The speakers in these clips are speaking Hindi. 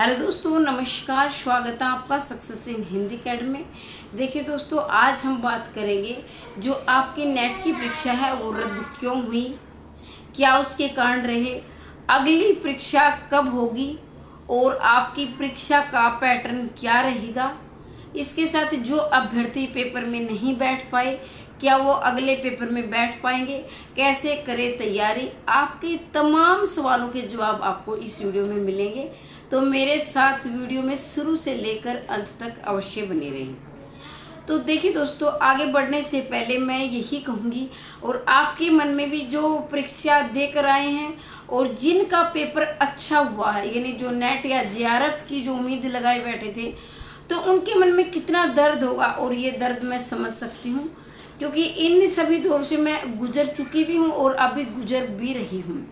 हेलो दोस्तों, नमस्कार। स्वागत है आपका सक्सेस इन हिंदी अकेडमी में। देखिए दोस्तों, आज हम बात करेंगे जो आपकी नेट की परीक्षा है वो रद्द क्यों हुई, क्या उसके कारण रहे, अगली परीक्षा कब होगी और आपकी परीक्षा का पैटर्न क्या रहेगा। इसके साथ जो अभ्यर्थी पेपर में नहीं बैठ पाए, क्या वो अगले पेपर में बैठ पाएंगे, कैसे करें तैयारी, आपके तमाम सवालों के जवाब आपको इस वीडियो में मिलेंगे। तो मेरे साथ वीडियो में शुरू से लेकर अंत तक अवश्य बने रहें। तो देखिए दोस्तों, आगे बढ़ने से पहले मैं यही कहूँगी, और आपके मन में भी जो परीक्षा देकर आए हैं और जिनका पेपर अच्छा हुआ है, यानी जो नेट या जेआरएफ की जो उम्मीद लगाए बैठे थे, तो उनके मन में कितना दर्द होगा। और ये दर्द मैं समझ सकती हूँ, क्योंकि इन सभी दौर से मैं गुजर चुकी भी हूँ और अभी गुजर भी रही हूँ।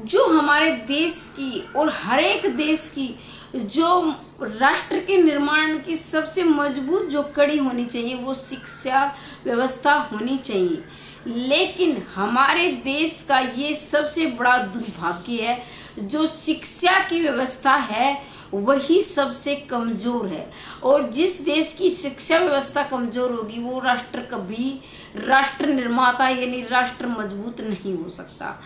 जो हमारे देश की और हर एक देश की जो राष्ट्र के निर्माण की सबसे मजबूत जो कड़ी होनी चाहिए वो शिक्षा व्यवस्था होनी चाहिए, लेकिन हमारे देश का ये सबसे बड़ा दुर्भाग्य है, जो शिक्षा की व्यवस्था है वही सबसे कमज़ोर है। और जिस देश की शिक्षा व्यवस्था कमज़ोर होगी वो राष्ट्र कभी राष्ट्र निर्माता यानी राष्ट्र मजबूत नहीं हो सकता।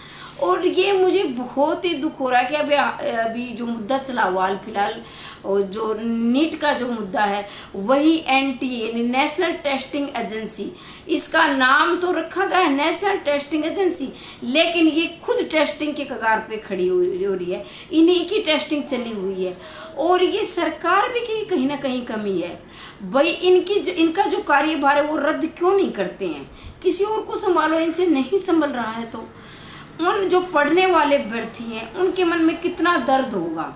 और ये मुझे बहुत ही दुख हो रहा है कि अभी जो मुद्दा चला हुआ हाल फिलहाल, और जो नीट का जो मुद्दा है वही एनटीए यानी नेशनल टेस्टिंग एजेंसी, इसका नाम तो रखा गया है नेशनल टेस्टिंग एजेंसी, लेकिन ये खुद टेस्टिंग के कगार पे खड़ी हो रही है, इन्हीं की टेस्टिंग चली हुई है। और ये सरकार भी की कहीं ना कहीं कमी है भाई, इनका जो कार्यभार है वो रद्द क्यों नहीं करते हैं, किसी और को संभालो, इनसे नहीं संभल रहा है। तो उन जो पढ़ने वाले अभ्यर्थी हैं उनके मन में कितना दर्द होगा।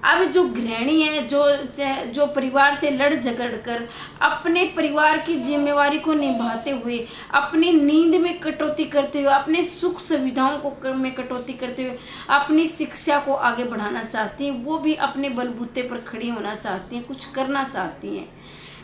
अब जो गृहिणी है, जो परिवार से लड़ झगड़ कर अपने परिवार की जिम्मेवारी को निभाते हुए, अपनी नींद में कटौती करते हुए, अपने सुख सुविधाओं को में कटौती करते हुए अपनी शिक्षा को आगे बढ़ाना चाहती हैं, वो भी अपने बलबूते पर खड़ी होना चाहती हैं, कुछ करना चाहती हैं।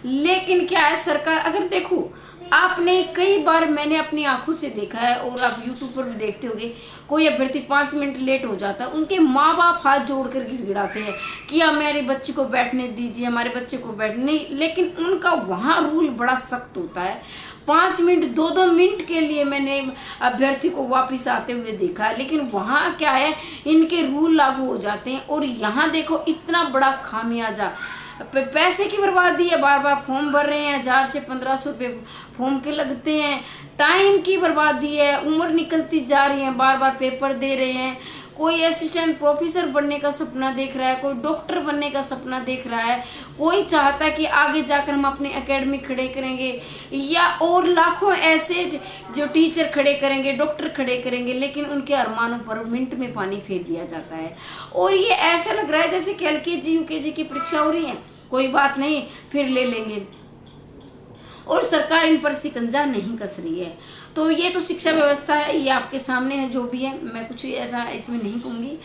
लेकिन क्या है, सरकार अगर देखो, आपने कई बार मैंने अपनी आंखों से देखा है और आप यूट्यूब पर भी देखते होंगे, कोई अभ्यर्थी 5 मिनट लेट हो जाता है, उनके माँ बाप हाथ जोड़कर गिड़गिड़ाते हैं कि हमारे बच्चे को बैठने दीजिए, हमारे बच्चे को बैठने नहीं। लेकिन उनका वहाँ रूल बड़ा सख्त होता है। 5 मिनट 2-2 मिनट के लिए मैंने अभ्यर्थी को वापस आते हुए देखा है, लेकिन वहाँ क्या है, इनके रूल लागू हो जाते हैं। और यहाँ देखो इतना बड़ा खामियाजा, पैसे की बर्बादी है, बार बार फॉर्म भर रहे हैं, 1000 से 1500 रुपये फॉर्म के लगते हैं, टाइम की बर्बादी है, उम्र निकलती जा रही है, बार बार पेपर दे रहे हैं। कोई असिस्टेंट प्रोफेसर बनने का सपना देख रहा है, कोई डॉक्टर बनने का सपना देख रहा है, कोई चाहता है कि आगे जाकर हम अपने एकेडमी खड़े करेंगे, या और लाखों ऐसे जो टीचर खड़े करेंगे, डॉक्टर खड़े करेंगे, लेकिन उनके अरमानों पर मिनट में पानी फेर दिया जाता है। और ये ऐसा लग रहा है जैसे कि LKG UKG की परीक्षा हो रही है, कोई बात नहीं फिर ले लेंगे, और सरकार इन पर शिकंजा नहीं कस रही है। तो ये तो शिक्षा व्यवस्था है, ये आपके सामने है जो भी है, मैं कुछ ऐसा इसमें नहीं कहूँगी।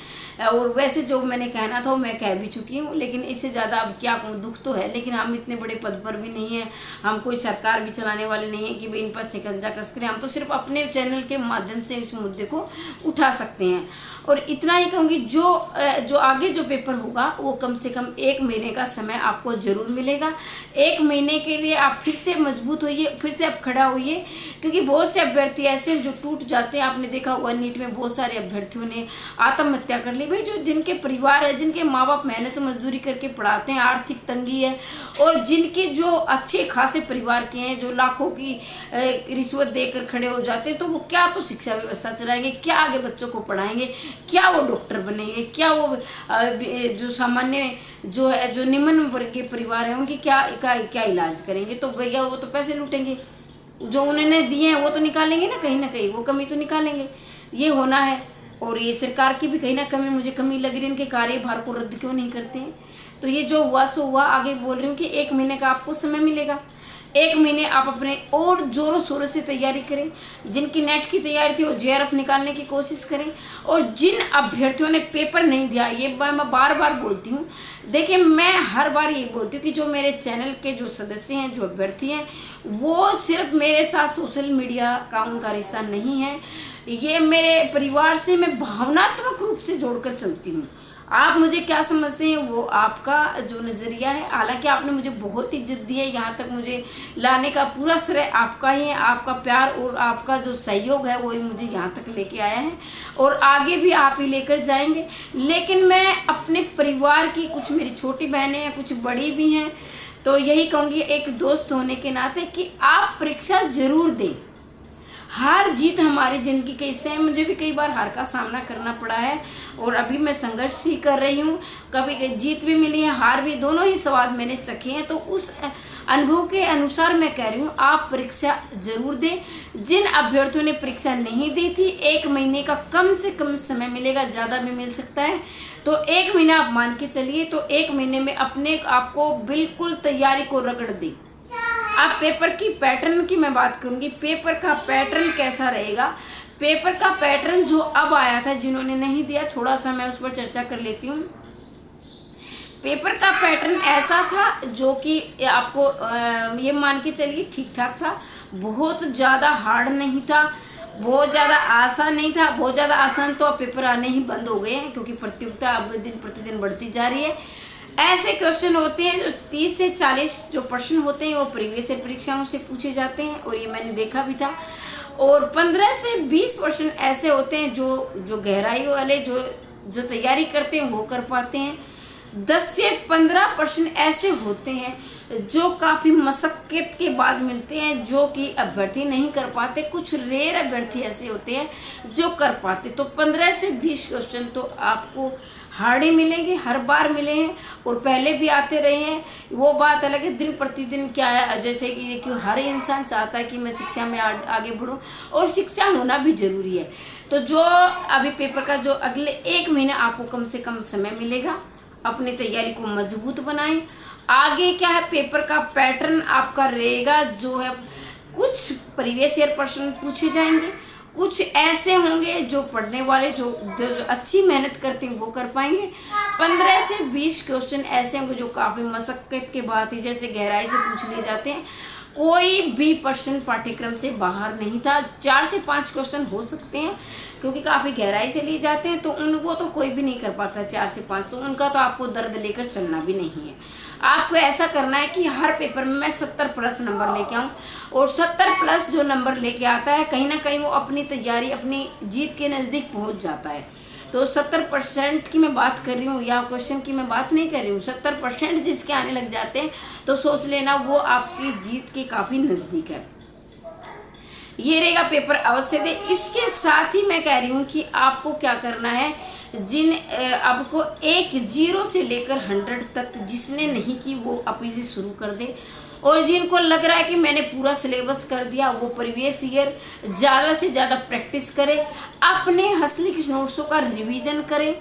और वैसे जो मैंने कहना था वो मैं कह भी चुकी हूँ, लेकिन इससे ज़्यादा अब क्या कहूँ, दुख तो है, लेकिन हम इतने बड़े पद पर भी नहीं हैं, हम कोई सरकार भी चलाने वाले नहीं हैं कि भाई इन पर शिकंजा कस करें। हम तो सिर्फ अपने चैनल के माध्यम से इस मुद्दे को उठा सकते हैं। और इतना ही कहूँगी, जो आगे जो पेपर होगा वो कम से कम 1 महीने का समय आपको ज़रूर मिलेगा। 1 महीने के लिए आप फिर से मजबूत होइए, फिर से आप खड़ा होइए, क्योंकि बहुत से अभ्यर्थी ऐसे हैं जो टूट जाते हैं। आपने देखा हुआ नीट में बहुत सारे अभ्यर्थियों ने आत्महत्या कर ली भाई, जो जिनके परिवार है, जिनके माँ बाप मेहनत मजदूरी करके पढ़ाते हैं, आर्थिक तंगी है, और जिनके जो अच्छे खासे परिवार के हैं, जो लाखों की रिश्वत देकर खड़े हो जाते हैं, तो वो क्या तो शिक्षा व्यवस्था चलाएंगे, क्या आगे बच्चों को पढ़ाएंगे, क्या वो डॉक्टर बनेंगे, क्या वो जो सामान्य जो है, जो निम्न वर्ग के परिवार है, उनकी क्या इलाज करेंगे। तो भैया वो तो पैसे लूटेंगे, जो उन्होंने दिए हैं वो तो निकालेंगे ना कहीं वो कमी तो निकालेंगे। ये होना है। और ये सरकार की भी कहीं ना कमी मुझे कमी लग रही है, इनके कार्यभार को रद्द क्यों नहीं करते हैं। तो ये जो हुआ सो हुआ, आगे बोल रही हूँ कि 1 महीने का आपको समय मिलेगा। 1 महीने आप अपने और जोरों शोरों से तैयारी करें। जिनकी नेट की तैयारी थी वो जेआरएफ निकालने की कोशिश करें। और जिन अभ्यर्थियों ने पेपर नहीं दिया, ये मैं बार बार बोलती हूँ, देखिए मैं हर बार ये बोलती हूँ कि जो मेरे चैनल के जो सदस्य हैं, जो अभ्यर्थी हैं, वो सिर्फ मेरे साथ सोशल मीडिया का उनका रिश्ता नहीं है, ये मेरे परिवार से मैं भावनात्मक रूप से जोड़कर चलती हूँ। आप मुझे क्या समझते हैं वो आपका जो नज़रिया है। हालांकि आपने मुझे बहुत इज्जत दी है, यहाँ तक मुझे लाने का पूरा श्रेय आपका ही है। आपका प्यार और आपका जो सहयोग है वो ही मुझे यहाँ तक लेके आया है और आगे भी आप ही लेकर जाएंगे। लेकिन मैं अपने परिवार की, कुछ मेरी छोटी बहनें हैं, कुछ बड़ी भी हैं, तो यही कहूँगी एक दोस्त होने के नाते कि आप परीक्षा ज़रूर दें। हार जीत हमारी ज़िंदगी के हिस्से हैं। मुझे भी कई बार हार का सामना करना पड़ा है और अभी मैं संघर्ष ही कर रही हूँ। कभी जीत भी मिली है, हार भी, दोनों ही स्वाद मैंने चखे हैं। तो उस अनुभव के अनुसार मैं कह रही हूँ आप परीक्षा ज़रूर दें। जिन अभ्यर्थियों ने परीक्षा नहीं दी थी, 1 महीने का कम से कम समय मिलेगा, ज़्यादा भी मिल सकता है। तो 1 महीना आप मान के चलिए, तो 1 महीने में अपने आपको बिल्कुल तैयारी को रगड़ दें। अब पेपर की पैटर्न की मैं बात करूंगी। पेपर का पैटर्न कैसा रहेगा? पेपर का पैटर्न जो अब आया था, जिन्होंने नहीं दिया, थोड़ा सा मैं उस पर चर्चा कर लेती हूँ। पेपर का पैटर्न ऐसा था जो कि आपको ये मान के चलिए ठीक ठाक था, बहुत ज़्यादा हार्ड नहीं था, बहुत ज़्यादा आसान नहीं था। बहुत ज़्यादा आसान तो अब पेपर आने ही बंद हो गए हैं, क्योंकि प्रतियोगिता अब दिन प्रतिदिन बढ़ती जा रही है। ऐसे क्वेश्चन होते हैं जो 30 से 40 जो प्रश्न होते हैं वो प्रीवियस ईयर परीक्षाओं से पूछे जाते हैं, और ये मैंने देखा भी था। और 15 से 20 प्रश्न ऐसे होते हैं जो गहराई वाले जो तैयारी करते हैं वो कर पाते हैं। 10 से 15 प्रश्न ऐसे होते हैं जो काफ़ी मशक्क़त के बाद मिलते हैं, जो कि अभ्यर्थी नहीं कर पाते। कुछ रेयर अभ्यर्थी ऐसे होते हैं जो कर पाते। तो 15 से 20 क्वेश्चन तो आपको हार्ड ही मिलेंगे, हर बार मिले हैं और पहले भी आते रहे हैं। वो बात अलग है। दिन प्रतिदिन क्या है, जैसे कि हर इंसान चाहता है कि मैं शिक्षा में आगे बढ़ूं, और शिक्षा होना भी ज़रूरी है। तो जो अभी पेपर का जो अगले 1 महीने आपको कम से कम समय मिलेगा, अपनी तैयारी को मजबूत बनाएं। आगे क्या है, पेपर का पैटर्न आपका रहेगा जो है, कुछ प्रीवियस ईयर प्रश्न पूछे जाएंगे, कुछ ऐसे होंगे जो पढ़ने वाले जो अच्छी मेहनत करते हैं वो कर पाएंगे। 15 से 20 क्वेश्चन ऐसे होंगे जो काफ़ी मशक्क़त के बाद ही जैसे गहराई से पूछ लिए जाते हैं। कोई भी प्रश्न पाठ्यक्रम से बाहर नहीं था। 4 से 5 क्वेश्चन हो सकते हैं क्योंकि काफ़ी गहराई से लिए जाते हैं, तो उनको तो कोई भी नहीं कर पाता 4 से 5, तो उनका तो आपको दर्द लेकर चलना भी नहीं है। आपको ऐसा करना है कि हर पेपर में मैं 70 प्लस नंबर लेके आऊँ, और 70 प्लस जो नंबर लेके आता है कहीं ना कहीं वो अपनी तैयारी, अपनी जीत के नज़दीक पहुँच जाता है। तो 70% की मैं बात कर रही हूँ, या क्वेश्चन की मैं बात नहीं कर रही हूँ। 70% जिसके आने लग जाते हैं तो सोच लेना वो आपकी जीत के काफ़ी नज़दीक है। ये रहेगा, पेपर अवश्य दे। इसके साथ ही मैं कह रही हूँ कि आपको क्या करना है, आपको 0 से लेकर 100 तक जिसने नहीं की वो अभी से शुरू कर दे, और जिनको लग रहा है कि मैंने पूरा सिलेबस कर दिया वो प्रीवियस ईयर ज़्यादा से ज़्यादा प्रैक्टिस करें, अपने हंसली के नोट्सों का रिवीजन करें।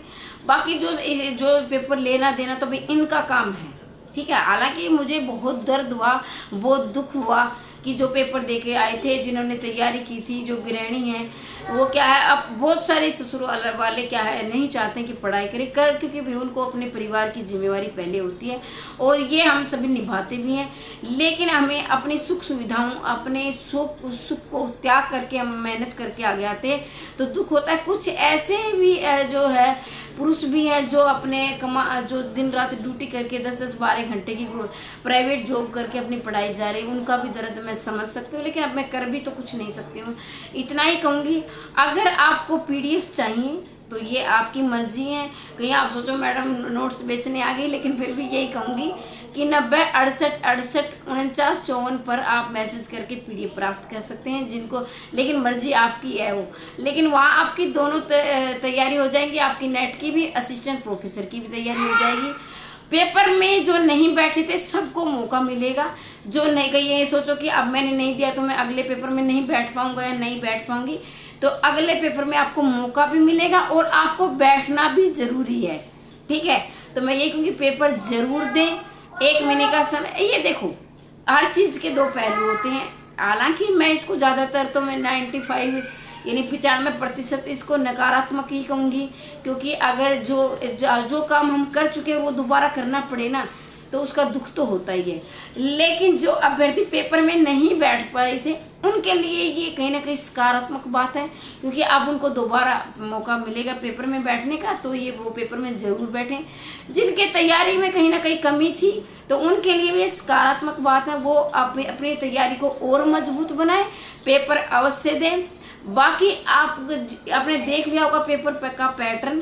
बाकी जो पेपर लेना देना तो भाई इनका काम है, ठीक है। हालांकि मुझे बहुत दर्द हुआ, बहुत दुख हुआ कि जो पेपर दे के आए थे, जिन्होंने तैयारी की थी, जो गृहिणी हैं, वो क्या है, अब बहुत सारे ससुर वाले क्या है नहीं चाहते कि पढ़ाई करें क्योंकि भी उनको अपने परिवार की जिम्मेवारी पहले होती है, और ये हम सभी निभाते भी हैं। लेकिन हमें अपनी सुख सुविधाओं, अपने सुख को त्याग करके हम मेहनत करके आगे आते हैं तो दुख होता है। कुछ ऐसे भी जो है पुरुष भी हैं जो अपने जो दिन रात ड्यूटी करके 10-10, 12 घंटे की प्राइवेट जॉब करके अपनी पढ़ाई जा रही है, उनका भी दर्द मैं समझ सकती हूँ। लेकिन अब मैं कर भी तो कुछ नहीं सकती हूँ। इतना ही कहूँगी, अगर आपको PDF चाहिए तो ये आपकी मर्जी है। कहीं आप सोचो मैडम नोट्स बेचने आ गई, लेकिन फिर भी यही कहूँगी कि 90 68 68 49 54 पर आप मैसेज करके PDF प्राप्त कर सकते हैं जिनको, लेकिन मर्जी आपकी है वो। लेकिन वहाँ आपकी दोनों तैयारी हो जाएगी, आपकी नेट की भी, असिस्टेंट प्रोफेसर की भी तैयारी हो जाएगी। पेपर में जो नहीं बैठे थे सबको मौका मिलेगा। जो नहीं गई ये सोचो कि अब मैंने नहीं दिया तो मैं अगले पेपर में नहीं बैठ पाऊँगा या नहीं बैठ पाऊँगी, तो अगले पेपर में आपको मौका भी मिलेगा और आपको बैठना भी ज़रूरी है, ठीक है। तो मैं ये कहूँगी पेपर ज़रूर दें। 1 महीने का समय, ये देखो हर चीज़ के 2 पहलू होते हैं। हालांकि मैं इसको ज़्यादातर तो मैं 95 यानी 95% इसको नकारात्मक ही कहूँगी, क्योंकि अगर जो काम हम कर चुके हैं वो दोबारा करना पड़े ना, तो उसका दुख तो होता ही है। लेकिन जो अभ्यर्थी पेपर में नहीं बैठ पाए थे उनके लिए ये कहीं ना कहीं सकारात्मक बात है, क्योंकि अब उनको दोबारा मौका मिलेगा पेपर में बैठने का, तो ये वो पेपर में ज़रूर बैठें। जिनके तैयारी में कहीं ना कहीं कमी थी तो उनके लिए भी सकारात्मक बात है, वो अपनी तैयारी को और मजबूत बनाएं, पेपर अवश्य दें। बाकी आप आपने देख लिया होगा पेपर का पैटर्न,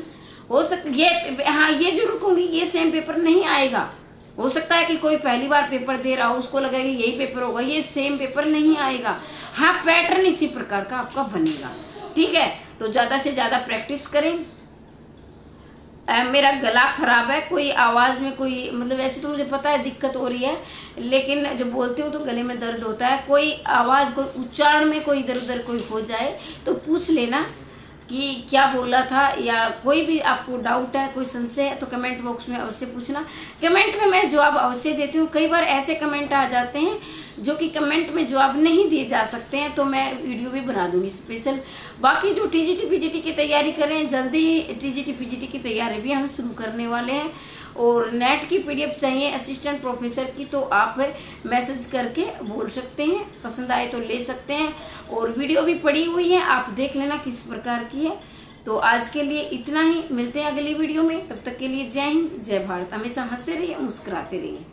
हो ये हाँ ये जरूर कहूँगी, ये सेम पेपर नहीं आएगा। हो सकता है कि कोई पहली बार पेपर दे रहा हो, उसको लगेगा यही पेपर होगा, ये सेम पेपर नहीं आएगा। हाँ, पैटर्न इसी प्रकार का आपका बनेगा, ठीक है। तो ज़्यादा से ज़्यादा प्रैक्टिस करें। मेरा गला खराब है, कोई आवाज़ में कोई मतलब वैसे तो मुझे पता है दिक्कत हो रही है, लेकिन जब बोलती हूँ तो गले में दर्द होता है। कोई आवाज़ कोई उच्चारण में कोई इधर उधर कोई हो जाए तो पूछ लेना कि क्या बोला था, या कोई भी आपको डाउट है, कोई संशय है तो कमेंट बॉक्स में अवश्य पूछना। कमेंट में मैं जवाब अवश्य देती हूँ। कई बार ऐसे कमेंट आ जाते हैं जो कि कमेंट में जवाब नहीं दिए जा सकते हैं, तो मैं वीडियो भी बना दूँगी स्पेशल। बाकी जो टीजीटी पीजीटी की तैयारी करें, जल्दी टीजीटी पीजीटी की तैयारी भी हम शुरू करने वाले हैं। और नेट की पीडीएफ चाहिए असिस्टेंट प्रोफेसर की, तो आप मैसेज करके बोल सकते हैं, पसंद आए तो ले सकते हैं। और वीडियो भी पड़ी हुई है, आप देख लेना किस प्रकार की है। तो आज के लिए इतना ही, मिलते हैं अगली वीडियो में। तब तक के लिए जय हिंद, जय भारत। हमेशा हंसते रहिए, मुस्कुराते रहिए।